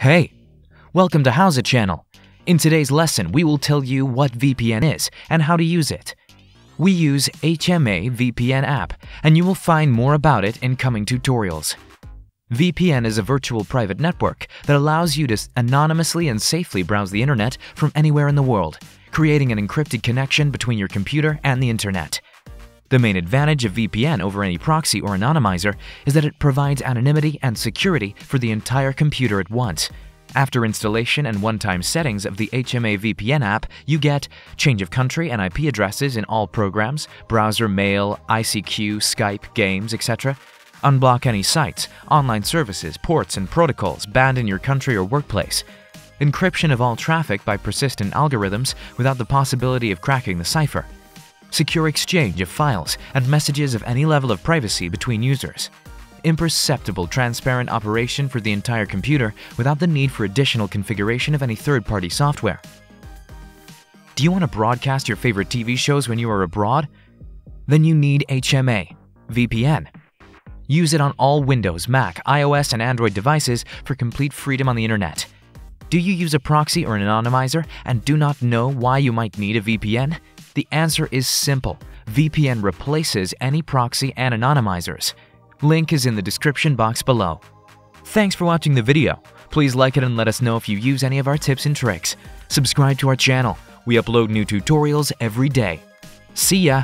Hey, welcome to How's It channel. In today's lesson, we will tell you what VPN is and how to use it. We use HMA VPN app, and you will find more about it in coming tutorials. VPN is a virtual private network that allows you to anonymously and safely browse the internet from anywhere in the world, creating an encrypted connection between your computer and the internet. The main advantage of VPN over any proxy or anonymizer is that it provides anonymity and security for the entire computer at once. After installation and one-time settings of the HMA VPN app, you get change of country and IP addresses in all programs, browser, mail, ICQ, Skype, games, etc. Unblock any sites, online services, ports, and protocols banned in your country or workplace. Encryption of all traffic by persistent algorithms without the possibility of cracking the cipher. Secure exchange of files and messages of any level of privacy between users. Imperceptible, transparent operation for the entire computer without the need for additional configuration of any third-party software. Do you want to broadcast your favorite TV shows when you are abroad? Then you need HMA VPN. Use it on all Windows, Mac, iOS, and Android devices for complete freedom on the internet. Do you use a proxy or an anonymizer and do not know why you might need a VPN? The answer is simple. VPN replaces any proxy and anonymizers. Link is in the description box below. Thanks for watching the video. Please like it and let us know if you use any of our tips and tricks. Subscribe to our channel. We upload new tutorials every day. See ya!